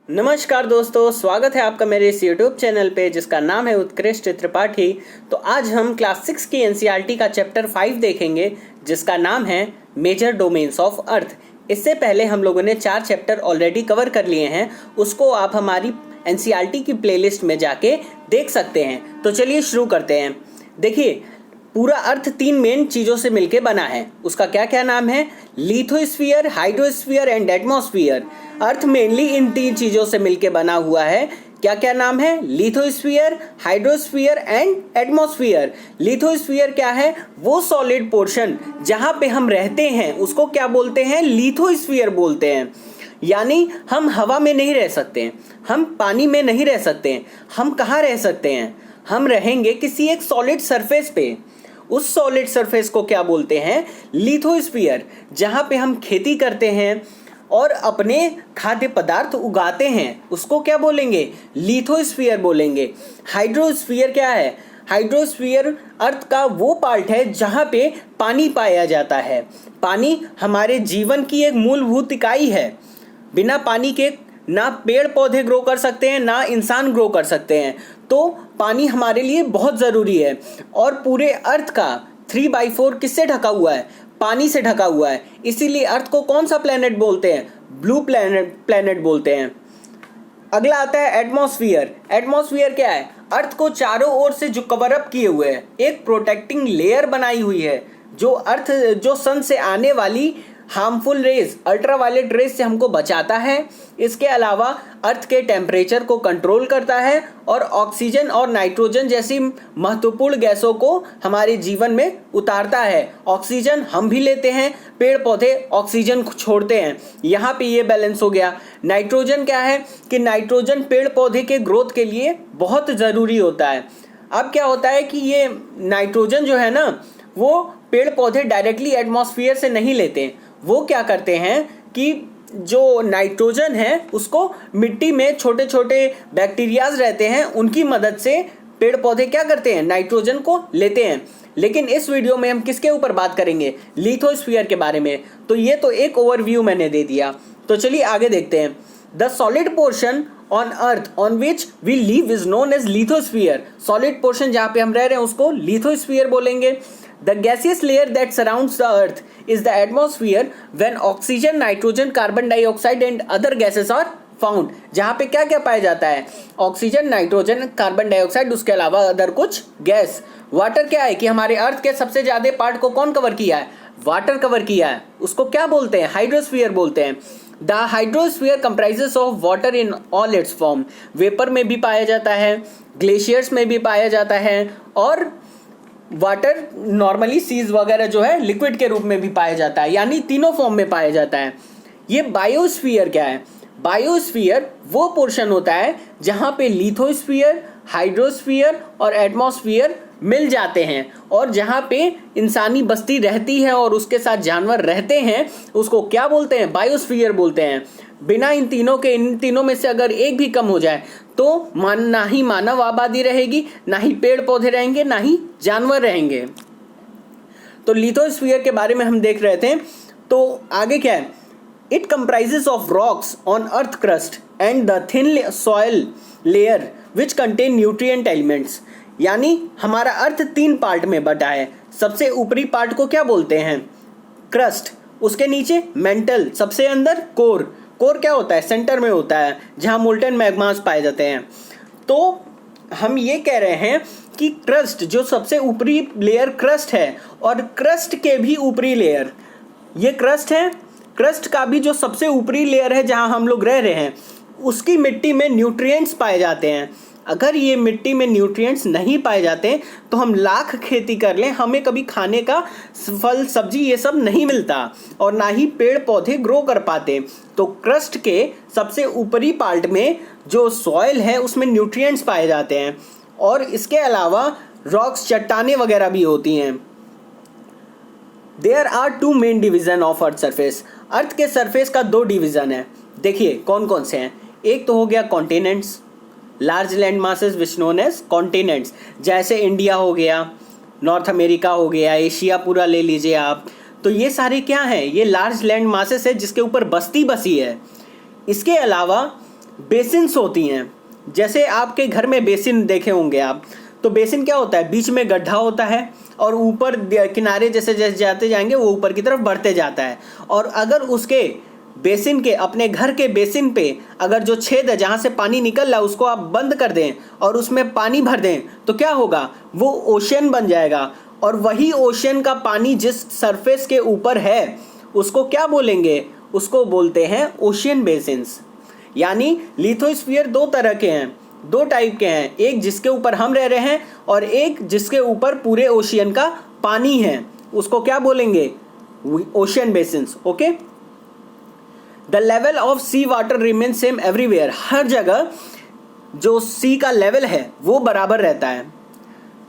नमस्कार दोस्तों, स्वागत है आपका मेरे इस YouTube चैनल पे जिसका नाम है उत्कृष्ट त्रिपाठी। तो आज हम क्लास 6 की एनसीईआरटी का चैप्टर 5 देखेंगे जिसका नाम है मेजर डोमेन्स ऑफ अर्थ। इससे पहले हम लोगों ने 4 चैप्टर ऑलरेडी कवर कर लिए हैं, उसको आप हमारी एनसीईआरटी की प्लेलिस्ट में जाके देख सकते हैं। तो चलिए शुरू करते हैं। देखिए, पूरा अर्थ 3 मेन चीज़ों से मिलके बना है। उसका क्या क्या नाम है? Lithosphere, hydrosphere and atmosphere. Earth mainly इन 3 चीज़ों से मिलके बना हुआ है। क्या क्या नाम है? Lithosphere, hydrosphere and atmosphere. Lithosphere क्या है? वो सॉलिड पोर्शन जहाँ पे हम रहते हैं उसको क्या बोलते हैं? लिथोस्फीयर बोलते हैं। यानी हम हवा में नहीं रह सकते, हम पानी में नहीं रह सकते, हम कहाँ रह सकते हैं? हम रहेंगे किसी एक सॉलिड सरफेस पे। उस सॉलिड सरफेस को क्या बोलते हैं? लिथोस्फीयर। जहाँ पे हम खेती करते हैं और अपने खाद्य पदार्थ उगाते हैं उसको क्या बोलेंगे? लिथोस्फीयर बोलेंगे। हाइड्रोस्फीयर क्या है? हाइड्रोस्फीयर अर्थ का वो पार्ट है जहाँ पे पानी पाया जाता है। पानी हमारे जीवन की एक मूलभूत इकाई है। बिना पानी के ना पेड़ पौधे ग्रो कर सकते हैं, ना इंसान ग्रो कर सकते हैं। तो पानी हमारे लिए बहुत ज़रूरी है। और पूरे अर्थ का 3/4 किससे ढका हुआ है? पानी से ढका हुआ है। इसीलिए अर्थ को कौन सा प्लेनेट बोलते हैं? ब्लू प्लेनेट बोलते हैं। अगला आता है एटमॉस्फेयर। एटमॉस्फेयर क्या है? अर्थ को चारों ओर से जो कवर अप किए हुए है, एक प्रोटेक्टिंग लेयर बनाई हुई है जो सन से आने वाली हार्मफुल रेज, अल्ट्रावायलेट रेज से हमको बचाता है। इसके अलावा अर्थ के टेम्परेचर को कंट्रोल करता है और ऑक्सीजन और नाइट्रोजन जैसी महत्वपूर्ण गैसों को हमारे जीवन में उतारता है। ऑक्सीजन हम भी लेते हैं, पेड़ पौधे ऑक्सीजन छोड़ते हैं। यहाँ पे ये बैलेंस हो गया। नाइट्रोजन क्या है कि नाइट्रोजन पेड़ पौधे के ग्रोथ के लिए बहुत ज़रूरी होता है। अब क्या होता है कि ये नाइट्रोजन जो है ना, वो पेड़ पौधे डायरेक्टली एटमॉस्फेयर से नहीं लेते। वो क्या करते हैं कि जो नाइट्रोजन है उसको मिट्टी में छोटे छोटे बैक्टीरियाज रहते हैं, उनकी मदद से पेड़ पौधे क्या करते हैं? नाइट्रोजन को लेते हैं। लेकिन इस वीडियो में हम किसके ऊपर बात करेंगे? लिथोस्फीयर के बारे में। तो ये तो एक ओवरव्यू मैंने दे दिया। तो चलिए आगे देखते हैं। The solid portion on earth on which we live is known as lithosphere. Solid portion जहाँ पे हम रह रहे हैं उसको लिथोस्फीयर बोलेंगे। The gaseous layer that surrounds the earth is the atmosphere when oxygen, nitrogen, carbon dioxide and other gases are found। जहाँ पे क्या क्या पाया जाता है? ऑक्सीजन, नाइट्रोजन, कार्बन डाइऑक्साइड, उसके अलावा अदर कुछ गैस। वाटर क्या है कि हमारे अर्थ के सबसे ज्यादा पार्ट को कौन कवर किया है? वाटर कवर किया है। उसको क्या बोलते हैं? हाइड्रोस्फीयर बोलते हैं। The hydrosphere comprises of water in all it's form. Vapour में भी पाया जाता है, ग्लेशियर्स में भी पाया जाता है, और वाटर नॉर्मली सीज वगैरह जो है लिक्विड के रूप में भी पाया जाता है। यानी तीनों फॉर्म में पाया जाता है। ये बायोस्फीयर क्या है? बायोस्फीयर वो पोर्शन होता है जहाँ पे लिथोस्फीयर, हाइड्रोस्फीयर और एटमॉस्फेयर मिल जाते हैं, और जहाँ पे इंसानी बस्ती रहती है और उसके साथ जानवर रहते हैं उसको क्या बोलते हैं? बायोस्फीयर बोलते हैं। बिना इन तीनों में से अगर एक भी कम हो जाए तो ना ही मानव आबादी रहेगी, ना ही पेड़ पौधे रहेंगे, ना ही जानवर रहेंगे। तो लिथोस्फीयर के बारे में हम देख रहे थे। तो आगे क्या है? It comprises of rocks on earth crust and the thin soil layer which contain nutrient elements. यानी हमारा अर्थ 3 पार्ट में बटा है। सबसे ऊपरी पार्ट को क्या बोलते हैं? क्रस्ट। उसके नीचे मेंटल, सबसे अंदर कोर। कोर क्या होता है? सेंटर में होता है जहां मोल्टन मैग्मास पाए जाते हैं। तो हम ये कह रहे हैं कि क्रस्ट जो सबसे ऊपरी लेयर क्रस्ट है, और क्रस्ट के भी ऊपरी लेयर ये क्रस्ट है। क्रस्ट का भी जो सबसे ऊपरी लेयर है जहां हम लोग रह रहे हैं, उसकी मिट्टी में न्यूट्रिएंट्स पाए जाते हैं। अगर ये मिट्टी में न्यूट्रिएंट्स नहीं पाए जाते तो हम लाख खेती कर लें, हमें कभी खाने का फल सब्जी ये सब नहीं मिलता, और ना ही पेड़ पौधे ग्रो कर पाते। तो क्रस्ट के सबसे ऊपरी पार्ट में जो सॉइल है उसमें न्यूट्रिएंट्स पाए जाते हैं, और इसके अलावा रॉक्स, चट्टानें वगैरह भी होती हैं। There are 2 main division of earth surface. Earth के सरफेस का 2 डिवीजन है। देखिए कौन कौन से हैं। एक तो हो गया कॉन्टिनेंट्स, लार्ज लैंड मासेस विच नोन एज कॉन्टिनेंट्स। जैसे इंडिया हो गया, नॉर्थ अमेरिका हो गया, एशिया पूरा ले लीजिए आप। तो ये सारे क्या हैं? ये लार्ज लैंड मासेस है जिसके ऊपर बस्ती बसी है। इसके अलावा बेसिन्स होती हैं, जैसे आपके घर में बेसिन देखे होंगे आप, तो बेसिन क्या होता है, बीच में गड्ढा होता है और ऊपर किनारे जैसे जैसे जाते जाएंगे वो ऊपर की तरफ बढ़ते जाता है। और अगर उसके बेसिन के, अपने घर के बेसिन पे अगर जो छेद है जहाँ से पानी निकल रहा है उसको आप बंद कर दें और उसमें पानी भर दें तो क्या होगा, वो ओशन बन जाएगा। और वही ओशन का पानी जिस सरफेस के ऊपर है उसको क्या बोलेंगे, उसको बोलते हैं ओशियन बेसिन्स। यानी लिथोस्फीयर दो तरह के हैं, दो टाइप के हैं, एक जिसके ऊपर हम रह रहे हैं और एक जिसके ऊपर पूरे ओशियन का पानी है, उसको क्या बोलेंगे, ocean basins. Okay, the level of sea water remain same everywhere, हर जगह जो सी का लेवल है वो बराबर रहता है।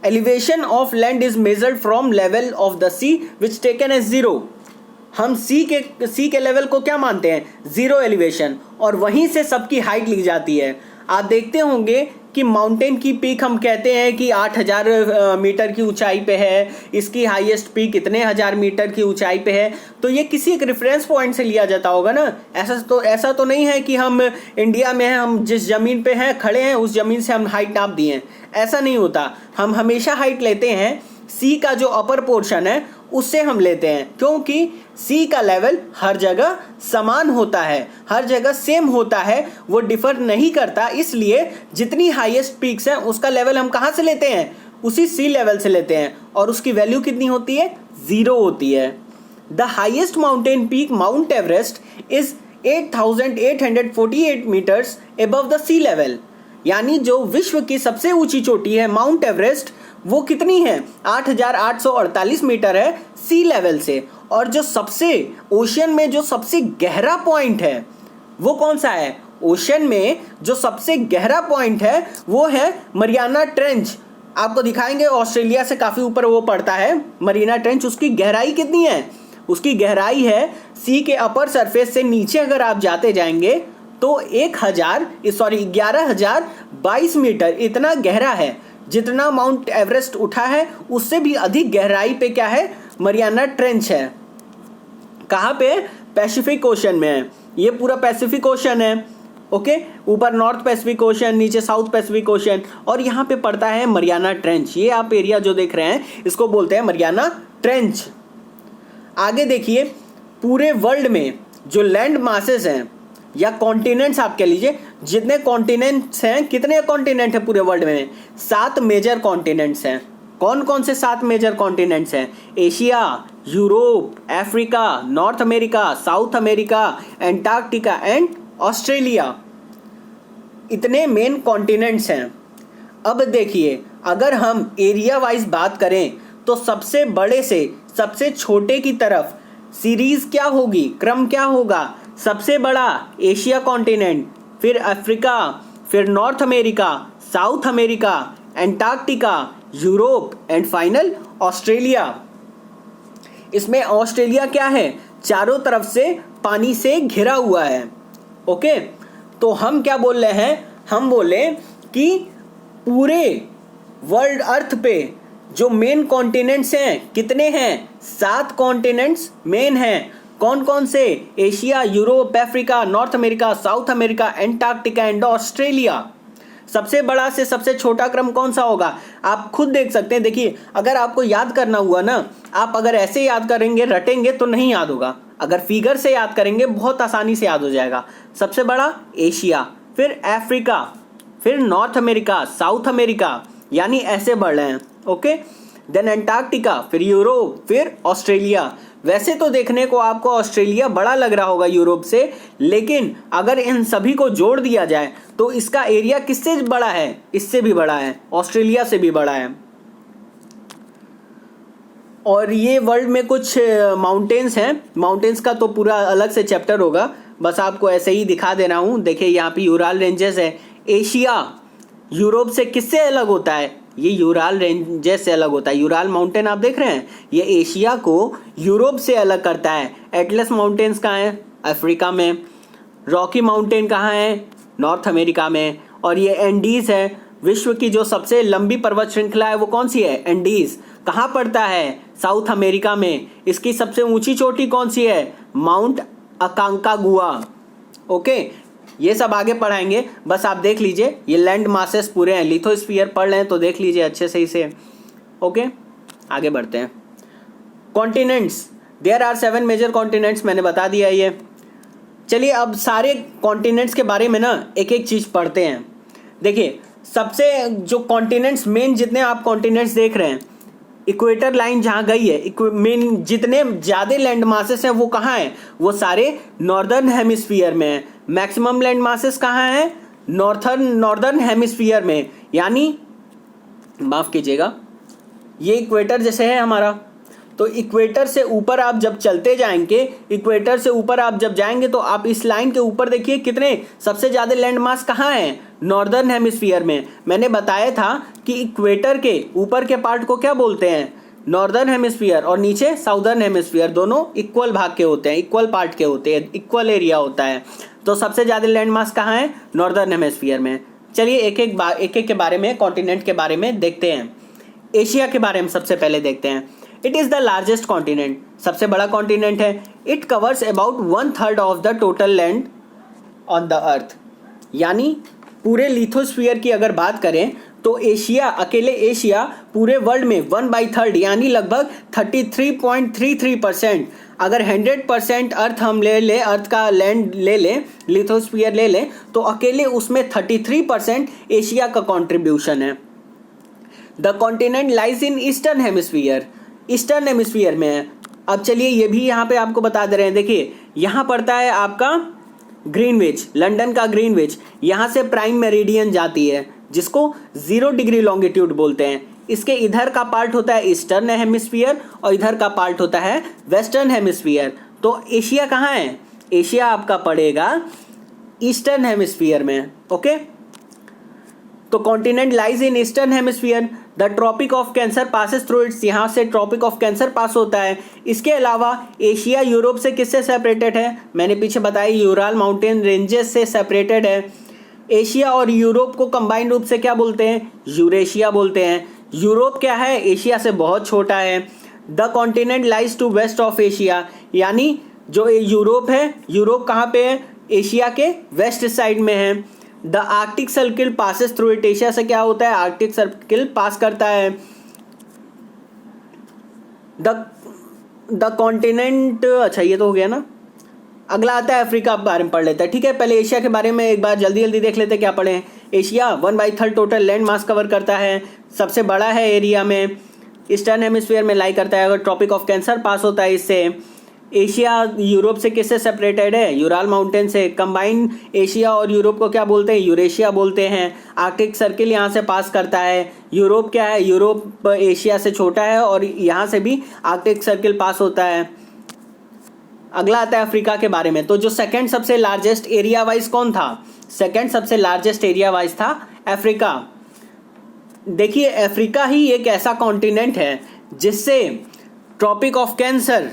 Elevation of land is measured from level of the sea which taken as zero, हम सी के लेवल को क्या मानते हैं, जीरो एलिवेशन, और वहीं से सबकी हाइट ली जाती है। आप देखते होंगे कि माउंटेन की पीक हम कहते हैं कि 8000 मीटर की ऊंचाई पे है, इसकी हाईएस्ट पीक इतने हजार मीटर की ऊंचाई पे है, तो ये किसी एक रेफरेंस पॉइंट से लिया जाता होगा ना। ऐसा तो नहीं है कि हम इंडिया में हैं, हम जिस ज़मीन पे हैं खड़े हैं उस ज़मीन से हम हाइट नाप दिए, ऐसा नहीं होता। हम हमेशा हाइट लेते हैं सी का जो अपर पोर्शन है उससे हम लेते हैं, क्योंकि सी का लेवल हर जगह समान होता है, हर जगह सेम होता है, वो डिफर नहीं करता। इसलिए जितनी हाईएस्ट पीक्स हैं उसका लेवल हम कहाँ से लेते हैं, उसी सी लेवल से लेते हैं, और उसकी वैल्यू कितनी होती है, जीरो होती है। The highest mountain peak Mount Everest is 8848 metres above the sea level, यानी जो विश्व की सबसे ऊंची चोटी है माउंट एवरेस्ट, वो कितनी है, 8848 मीटर है सी लेवल से। और जो सबसे ओशन में जो सबसे गहरा पॉइंट है वो कौन सा है, ओशन में जो सबसे गहरा पॉइंट है वो है मरियाना ट्रेंच। आपको दिखाएंगे, ऑस्ट्रेलिया से काफ़ी ऊपर वो पड़ता है मरीना ट्रेंच। उसकी गहराई कितनी है, उसकी गहराई है सी के अपर सरफेस से नीचे अगर आप जाते जाएंगे तो 11,022 मीटर इतना गहरा है। जितना माउंट एवरेस्ट उठा है उससे भी अधिक गहराई पे क्या है, मरियाना ट्रेंच है। कहाँ पे, पैसिफिक ओशन में है, ये पूरा पैसिफिक ओशन है। ओके, ऊपर नॉर्थ पैसिफिक ओशन, नीचे साउथ पैसिफिक ओशन, और यहाँ पे पड़ता है मरियाना ट्रेंच। ये आप एरिया जो देख रहे हैं इसको बोलते हैं मरियाना ट्रेंच। आगे देखिए, पूरे वर्ल्ड में जो लैंड मासेस हैं या कॉन्टिनेंट्स आप कह लीजिए, जितने कॉन्टिनेंट्स हैं, कितने कॉन्टिनेंट हैं पूरे वर्ल्ड में, 7 मेजर कॉन्टिनेंट्स हैं। कौन कौन से 7 मेजर कॉन्टिनेंट्स हैं, Asia, Europe, Africa, north America, south America, Antarctica and Australia, इतने मेन कॉन्टिनेंट्स हैं। अब देखिए, अगर हम एरिया वाइज बात करें तो सबसे बड़े से सबसे छोटे की तरफ सीरीज क्या होगी, क्रम क्या होगा, सबसे बड़ा एशिया कॉन्टिनेंट, फिर अफ्रीका, फिर north America, south America, Antarctica, Europe and final Australia. इसमें ऑस्ट्रेलिया क्या है, चारों तरफ से पानी से घिरा हुआ है। ओके, तो हम क्या बोल रहे हैं, हम बोले कि पूरे वर्ल्ड अर्थ पे जो मेन कॉन्टिनेंट्स हैं कितने हैं, 7 कॉन्टिनेंट्स मेन हैं। कौन कौन से, Asia, Europe, Africa, north America, south America, Antarctica and Australia. सबसे बड़ा से सबसे छोटा क्रम कौन सा होगा, आप खुद देख सकते हैं। देखिए, अगर आपको याद करना हुआ ना, आप अगर ऐसे याद करेंगे, रटेंगे तो नहीं याद होगा, अगर फिगर से याद करेंगे बहुत आसानी से याद हो जाएगा। सबसे बड़ा एशिया, फिर अफ्रीका, फिर नॉर्थ अमेरिका, साउथ अमेरिका, यानी ऐसे बढ़ रहे हैं। ओके, देन एंटार्क्टिका, फिर यूरोप, फिर ऑस्ट्रेलिया। वैसे तो देखने को आपको ऑस्ट्रेलिया बड़ा लग रहा होगा यूरोप से, लेकिन अगर इन सभी को जोड़ दिया जाए तो इसका एरिया किससे बड़ा है, इससे भी बड़ा है, ऑस्ट्रेलिया से भी बड़ा है। और ये वर्ल्ड में कुछ माउंटेन्स हैं, माउंटेन्स का तो पूरा अलग से चैप्टर होगा, बस आपको ऐसे ही दिखा दे रहा हूँ। देखिए, यहाँ पे यूराल रेंजेस है। एशिया यूरोप से किससे अलग होता है, ये यूराल रेंजेस से अलग होता है। यूराल माउंटेन आप देख रहे हैं, ये एशिया को यूरोप से अलग करता है। एटलस माउंटेन्स कहाँ हैं, अफ्रीका में। रॉकी माउंटेन कहाँ है, नॉर्थ अमेरिका में। और ये एंडीज है, विश्व की जो सबसे लंबी पर्वत श्रृंखला है वो कौन सी है, एंडीज। कहाँ पड़ता है, साउथ अमेरिका में। इसकी सबसे ऊंची चोटी कौन सी है, माउंट अकांकागुआ। ओके, ये सब आगे पढ़ाएंगे, बस आप देख लीजिए ये लैंड मासेस पूरे हैं। लिथोस्फीयर पढ़ रहे हैं तो देख लीजिए अच्छे से इसे। ओके, आगे बढ़ते हैं। Continents, there are 7 major continents, मैंने बता दिया ये। चलिए अब सारे कॉन्टिनेंट्स के बारे में ना एक एक चीज़ पढ़ते हैं। देखिए सबसे जो कॉन्टिनेंट्स, मेन जितने आप कॉन्टिनेंट्स देख रहे हैं, इक्वेटर लाइन जहाँ गई है, मेन जितने ज़्यादा लैंड मासेस हैं वो कहाँ हैं? वो सारे नॉर्दर्न हेमिस्फीयर में हैं। मैक्सिमम लैंड मासेस कहाँ हैं? नॉर्दर्न हेमिस्फीयर में, यानी माफ़ कीजिएगा, ये इक्वेटर जैसे है हमारा, तो इक्वेटर से ऊपर आप जब चलते जाएंगे, इक्वेटर से ऊपर आप जब जाएंगे तो आप इस लाइन के ऊपर देखिए कितने सबसे ज़्यादा लैंड मास कहाँ हैं? नॉर्दर्न हेमिस्फीयर में। मैंने बताया था कि इक्वेटर के ऊपर के पार्ट को क्या बोलते हैं? नॉर्दर्न हेमिस्फीयर, और नीचे साउदर्न हेमिस्फीयर, दोनों इक्वल भाग के होते हैं, इक्वल पार्ट के होते हैं, इक्वल एरिया होता है। तो सबसे ज़्यादा लैंड मास कहाँ है? नॉर्दर्न हेमिस्फीयर में। चलिए एक एक के बारे में, कॉन्टिनेंट के बारे में देखते हैं। एशिया के बारे में सबसे पहले देखते हैं। It is the largest continent, सबसे बड़ा कॉन्टिनेंट है। It covers about 1/3 of the total land on the earth, यानी पूरे लिथोस्फीयर की अगर बात करें तो एशिया, अकेले एशिया पूरे वर्ल्ड में 1/3 यानी लगभग 33.33%। अगर 100% अर्थ हम ले लें, अर्थ का लैंड ले लें, लिथोस्फीयर ले लें, तो अकेले उसमें 33% एशिया का कॉन्ट्रीब्यूशन है। The continent lies in eastern hemisphere, eastern hemisphere में है। अब चलिए ये भी यहाँ पे आपको बता दे रहे हैं। देखिए यहाँ पड़ता है आपका ग्रीनविच, लंदन का ग्रीनविच, यहाँ से प्राइम मेरिडियन जाती है जिसको 0 डिग्री लॉन्गिट्यूड बोलते हैं। इसके इधर का पार्ट होता है ईस्टर्न हेमिस्फीयर और इधर का पार्ट होता है वेस्टर्न हेमिस्फीयर। तो एशिया कहाँ है? एशिया आपका पड़ेगा ईस्टर्न हेमिस्फीयर में। ओके, तो continent lies in eastern hemisphere. The tropic of cancer passes through its, यहाँ से ट्रॉपिक ऑफ कैंसर पास होता है। इसके अलावा एशिया यूरोप से किससे सेपरेटेड है? मैंने पीछे बताया यूराल माउंटेन रेंजेस से सेपरेटेड है। एशिया और यूरोप को कंबाइंड रूप से क्या बोलते हैं? यूरेशिया बोलते हैं। यूरोप क्या है? एशिया से बहुत छोटा है। The continent lies to west of Asia, यानी जो यूरोप है, यूरोप कहाँ पे है? एशिया के वेस्ट साइड में है। The Arctic circle passes through it, Asia से क्या होता है? आर्कटिक सर्किल पास करता है। द कॉन्टिनेंट, अच्छा ये तो हो गया ना। अगला आता है अफ्रीका के बारे में पढ़ लेते हैं। ठीक है, पहले एशिया के बारे में एक बार जल्दी जल्दी देख लेते हैं क्या पढ़े। Asia 1/3 total land mass cover करता है, सबसे बड़ा है एरिया में, ईस्टर्न हेमिस्फीयर में लाई करता है। अगर ट्रॉपिक ऑफ कैंसर पास होता है इससे। एशिया यूरोप से किससे सेपरेटेड है? यूराल माउंटेन से। कंबाइंड एशिया और यूरोप को क्या बोलते हैं? यूरेशिया बोलते हैं। आर्कटिक सर्किल यहाँ से पास करता है। यूरोप क्या है? यूरोप एशिया से छोटा है और यहाँ से भी आर्कटिक सर्किल पास होता है। अगला आता है अफ्रीका के बारे में। तो जो सेकंड सबसे लार्जेस्ट एरिया वाइज कौन था? सेकंड सबसे लार्जेस्ट एरिया वाइज था अफ्रीका। देखिए अफ्रीका ही एक ऐसा कॉन्टिनेंट है जिससे ट्रॉपिक ऑफ कैंसर,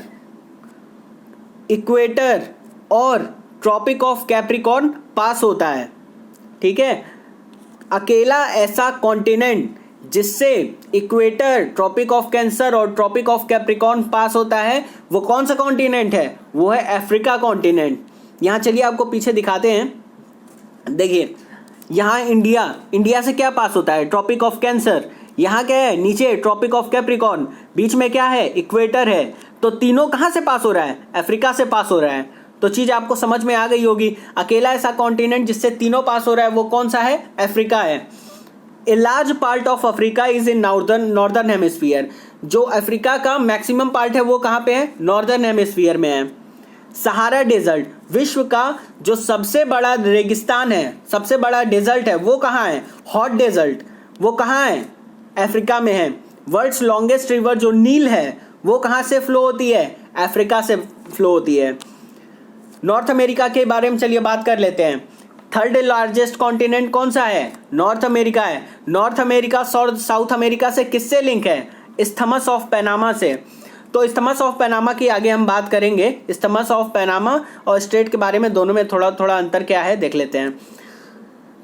इक्वेटर और ट्रॉपिक ऑफ कैप्रिकॉर्न पास होता है। ठीक है, अकेला ऐसा कॉन्टिनेंट जिससे इक्वेटर, ट्रॉपिक ऑफ कैंसर और ट्रॉपिक ऑफ कैप्रिकॉर्न पास होता है, वो कौन सा कॉन्टिनेंट है? वो है अफ्रीका कॉन्टिनेंट। यहाँ चलिए आपको पीछे दिखाते हैं। देखिए यहाँ इंडिया से क्या पास होता है? Tropic of cancer. यहाँ क्या है? नीचे ट्रॉपिक ऑफ कैप्रिकॉर्न, बीच में क्या है? इक्वेटर है। तो तीनों कहाँ से पास हो रहा है? अफ्रीका से पास हो रहा है। तो चीज़ आपको समझ में आ गई होगी। अकेला ऐसा कॉन्टिनेंट जिससे तीनों पास हो रहा है वो कौन सा है? अफ्रीका है। A large part of Africa is in northern hemisphere. जो अफ्रीका का मैक्सिमम पार्ट है वो कहाँ पे है? नॉर्दर्न हेमिस्फीयर में है। सहारा डेजर्ट, विश्व का जो सबसे बड़ा रेगिस्तान है, सबसे बड़ा डेजर्ट है, वो कहाँ है? Hot desert. वो कहाँ है? अफ्रीका में है। वर्ल्ड्स लॉन्गेस्ट रिवर जो नील है वो कहाँ से फ्लो होती है? अफ्रीका से फ्लो होती है। नॉर्थ अमेरिका के बारे में चलिए बात कर लेते हैं। थर्ड लार्जेस्ट कॉन्टिनेंट कौन सा है? नॉर्थ अमेरिका है। नॉर्थ अमेरिका साउथ अमेरिका से किससे लिंक है? इस्थमस ऑफ पैनामा से। तो इस्थमस ऑफ पैनामा की आगे हम बात करेंगे। इस्थमस ऑफ पैनामा और स्ट्रेट के बारे में दोनों में थोड़ा थोड़ा अंतर क्या है देख लेते हैं।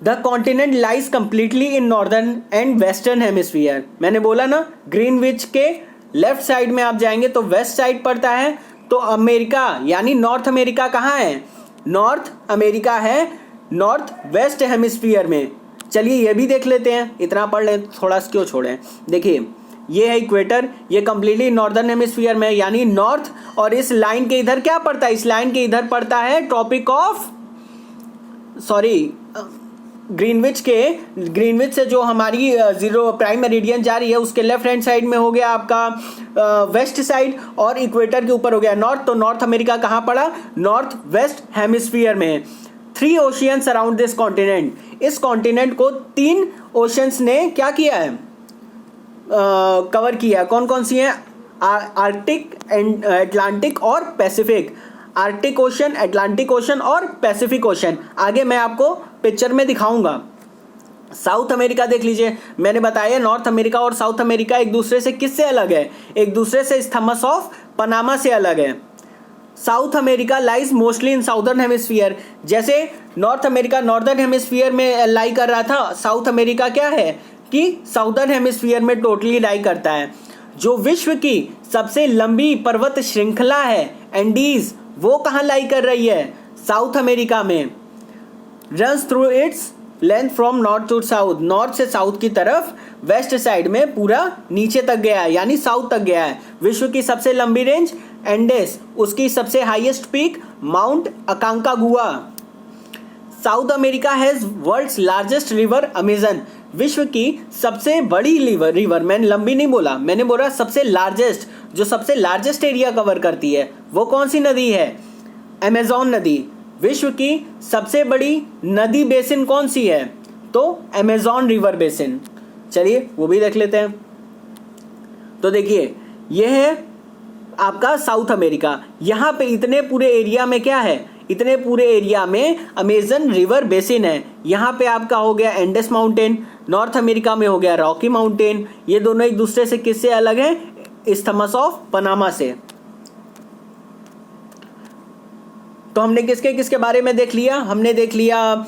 The continent lies completely in northern and western hemisphere. मैंने बोला ना, ग्रीनविच के लेफ्ट साइड में आप जाएंगे तो वेस्ट साइड पड़ता है। तो अमेरिका यानी नॉर्थ अमेरिका कहाँ है? नॉर्थ अमेरिका है नॉर्थ वेस्ट हेमिस्फीयर में। चलिए ये भी देख लेते हैं, इतना पढ़ लें, थोड़ा क्यों छोड़ें। देखिए ये है इक्वेटर, ये कंप्लीटली नॉर्दर्न हेमिस्फीयर में, यानी नॉर्थ, और इस लाइन के इधर क्या पड़ता है, इस लाइन के इधर पड़ता है ट्रॉपिक ऑफ ग्रीनविच से जो हमारी जीरो प्राइम मेरिडियन जा रही है उसके लेफ्ट हैंड साइड में हो गया आपका वेस्ट साइड, और इक्वेटर के ऊपर हो गया नॉर्थ। तो नॉर्थ अमेरिका कहाँ पड़ा, नॉर्थ वेस्ट हेमिस्फीयर में। 3 ओशियंस अराउंड दिस कॉन्टिनेंट, इस कॉन्टिनेंट को 3 ओशियंस ने क्या किया है, कवर किया। कौन कौन सी हैं, आर्कटिक, अटलांटिक और Pacific. Arctic ocean, Atlantic ocean और पैसिफिक ओशन, आगे मैं आपको पिक्चर में दिखाऊंगा। साउथ अमेरिका देख लीजिए, मैंने बताया नॉर्थ अमेरिका और साउथ अमेरिका एक दूसरे से किससे अलग है, एक दूसरे से इस्थमस ऑफ पनामा से अलग है। South America lies mostly in southern hemisphere, जैसे नॉर्थ अमेरिका नॉर्दर्न हेमिस्फीयर में लाई कर रहा था, साउथ अमेरिका क्या है कि साउदर्न हेमिस्फीयर में टोटली लाई करता है। जो विश्व की सबसे लंबी पर्वत श्रृंखला है एंडीज, वो कहाँ लाई कर रही है, साउथ अमेरिका में। Runs through its length from north to south, north से साउथ की तरफ वेस्ट साइड में पूरा नीचे तक गया है, यानी साउथ तक गया है। विश्व की सबसे लंबी रेंज एंडेस, उसकी सबसे highest peak mount Aconcagua. South America has world's largest river Amazon, विश्व की सबसे बड़ी रिवर, मैंने लंबी नहीं बोला, मैंने बोला सबसे लार्जेस्ट, जो सबसे लार्जेस्ट एरिया कवर करती है वो कौन सी नदी है, अमेजोन नदी। विश्व की सबसे बड़ी नदी बेसिन कौन सी है, तो अमेजोन रिवर बेसिन। चलिए वो भी देख लेते हैं। तो देखिए ये है आपका साउथ अमेरिका, यहाँ पे इतने पूरे एरिया में क्या है, इतने पूरे एरिया में अमेजन रिवर बेसिन है। यहाँ पे आपका हो गया एंडेस माउंटेन, नॉर्थ अमेरिका में हो गया रॉकी माउंटेन, ये दोनों एक दूसरे से किससे अलग हैं, इस्थमस ऑफ पनामा से। तो हमने किसके किसके बारे में देख लिया, हमने देख लिया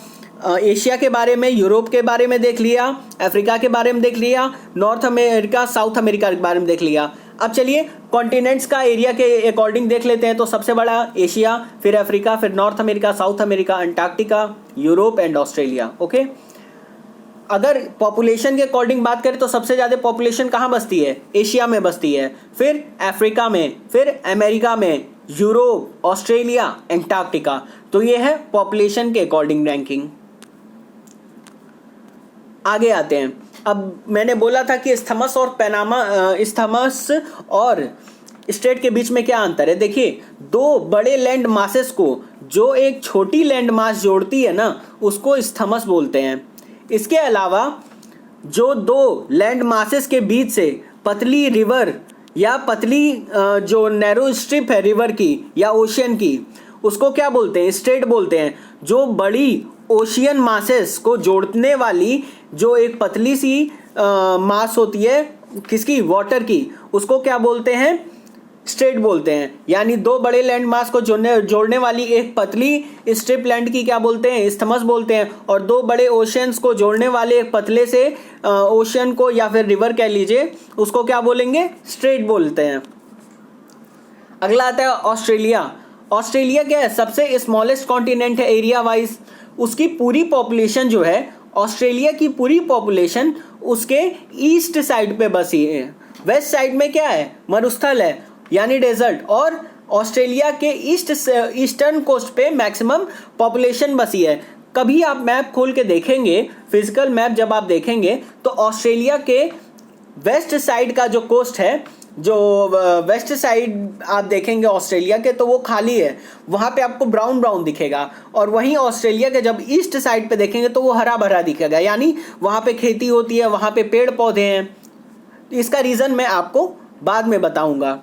एशिया के बारे में, यूरोप के बारे में देख लिया, अफ्रीका के बारे में देख लिया, नॉर्थ अमेरिका साउथ अमेरिका के बारे में देख लिया। अब चलिए कॉन्टिनेंट्स का एरिया के अकॉर्डिंग देख लेते हैं। तो सबसे बड़ा एशिया, फिर अफ्रीका, फिर north America, south America, Antarctica, Europe and Australia. Okay, अगर पॉपुलेशन के अकॉर्डिंग बात करें तो सबसे ज़्यादा पॉपुलेशन कहाँ बसती है, एशिया में बसती है, फिर अफ्रीका में, फिर अमेरिका में, यूरोप, ऑस्ट्रेलिया, अंटार्कटिका। तो ये है पॉपुलेशन के अकॉर्डिंग रैंकिंग। आगे आते हैं। अब मैंने बोला था कि इस्थमस और पनामा, इस्थमस और स्ट्रेट के बीच में क्या अंतर है। देखिए 2 बड़े लैंड मासेस को जो एक छोटी लैंड मास जोड़ती है ना, उसको इस्थमस बोलते हैं। इसके अलावा जो 2 लैंड मासेस के बीच से पतली रिवर या पतली जो नैरो स्ट्रिप है रिवर की या ओशियन की, उसको क्या बोलते हैं, स्ट्रेट बोलते हैं। जो बड़ी ओशियन मासेस को जोड़ने वाली जो एक पतली सी मास होती है किसकी, वाटर की, उसको क्या बोलते हैं, स्ट्रेट बोलते हैं। यानी 2 बड़े लैंड मास को जोड़ने वाली एक पतली स्ट्रिप लैंड की क्या बोलते हैं, इस्थमस बोलते हैं। और 2 बड़े ओशियंस को जोड़ने वाले एक पतले से ओशियन को या फिर रिवर कह लीजिए, उसको क्या बोलेंगे, स्ट्रेट बोलते हैं। अगला आता है ऑस्ट्रेलिया। ऑस्ट्रेलिया क्या है, सबसे स्मॉलेस्ट कॉन्टिनेंट है एरिया वाइज। उसकी पूरी पॉपुलेशन जो है, ऑस्ट्रेलिया की पूरी पॉपुलेशन उसके ईस्ट साइड पे बसी है। वेस्ट साइड में क्या है, मरुस्थल है यानी डेजर्ट, और ऑस्ट्रेलिया के ईस्टर्न कोस्ट पे मैक्सिमम पॉपुलेशन बसी है। कभी आप मैप खोल के देखेंगे, फिजिकल मैप जब आप देखेंगे तो ऑस्ट्रेलिया के वेस्ट साइड का जो कोस्ट है, जो वेस्ट साइड आप देखेंगे ऑस्ट्रेलिया के, तो वो खाली है, वहाँ पे आपको ब्राउन ब्राउन दिखेगा। और वहीं ऑस्ट्रेलिया के जब ईस्ट साइड पे देखेंगे तो वो हरा भरा दिखेगा, यानी वहाँ पे खेती होती है, वहाँ पे पेड़ पौधे हैं। इसका रीज़न मैं आपको बाद में बताऊंगा।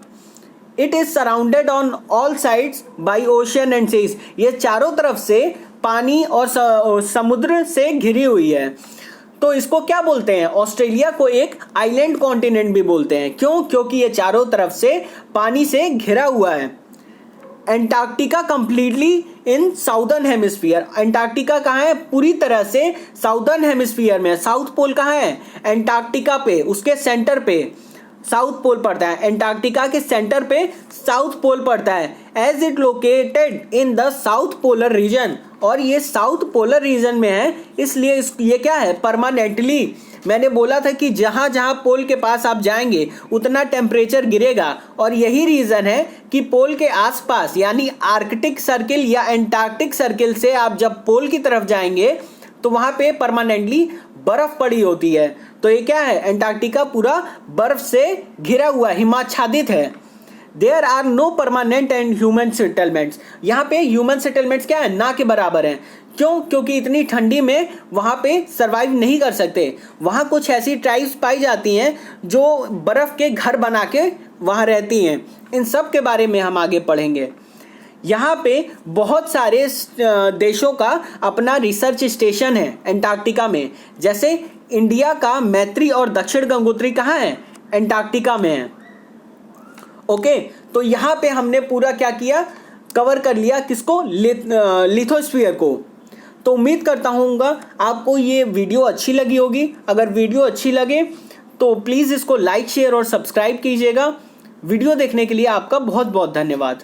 It is surrounded on all sides by ocean and seas, ये चारों तरफ से पानी और समुद्र से घिरी हुई है। तो इसको क्या बोलते हैं, ऑस्ट्रेलिया को एक आइलैंड कॉन्टिनेंट भी बोलते हैं। क्यों, क्योंकि ये चारों तरफ से पानी से घिरा हुआ है। Antarctica completely in southern hemisphere, Antarctica कहाँ है, पूरी तरह से साउदर्न हेमिस्फीयर में। साउथ पोल कहाँ है, अंटार्कटिका पे, उसके सेंटर पे। साउथ पोल पड़ता है, एंटार्क्टिका के सेंटर पे साउथ पोल पड़ता है, as it located in the south polar region, और ये साउथ पोलर रीजन में है, इसलिए ये क्या है, परमानेंटली। मैंने बोला था कि जहां जहां पोल के पास आप जाएंगे उतना टेम्परेचर गिरेगा, और यही रीजन है कि पोल के आसपास यानी आर्कटिक सर्किल या एंटार्क्टिक सर्किल से आप जब पोल की तरफ जाएंगे तो वहां पे परमानेंटली बर्फ पड़ी होती है। तो ये क्या है, एंटार्क्टिका पूरा बर्फ से घिरा हुआ हिमाच्छादित है। There are no permanent and human settlements, यहाँ पे ह्यूमन सेटलमेंट्स क्या है, ना के बराबर हैं। क्यों? क्योंकि इतनी ठंडी में वहाँ पे सरवाइव नहीं कर सकते। वहाँ कुछ ऐसी ट्राइब्स पाई जाती हैं जो बर्फ़ के घर बना के वहाँ रहती हैं। इन सब के बारे में हम आगे पढ़ेंगे। यहाँ पे बहुत सारे देशों का अपना रिसर्च स्टेशन है एंटार्क्टिका में। जैसे इंडिया का मैत्री और दक्षिण गंगोत्री कहाँ है, एंटार्क्टिका में है। ओके, तो यहाँ पे हमने पूरा क्या किया, कवर कर लिया किसको, लिथोस्फीयर को। तो उम्मीद करता हूँगा आपको ये वीडियो अच्छी लगी होगी। अगर वीडियो अच्छी लगे तो प्लीज़ इसको लाइक, शेयर और सब्सक्राइब कीजिएगा। वीडियो देखने के लिए आपका बहुत बहुत धन्यवाद।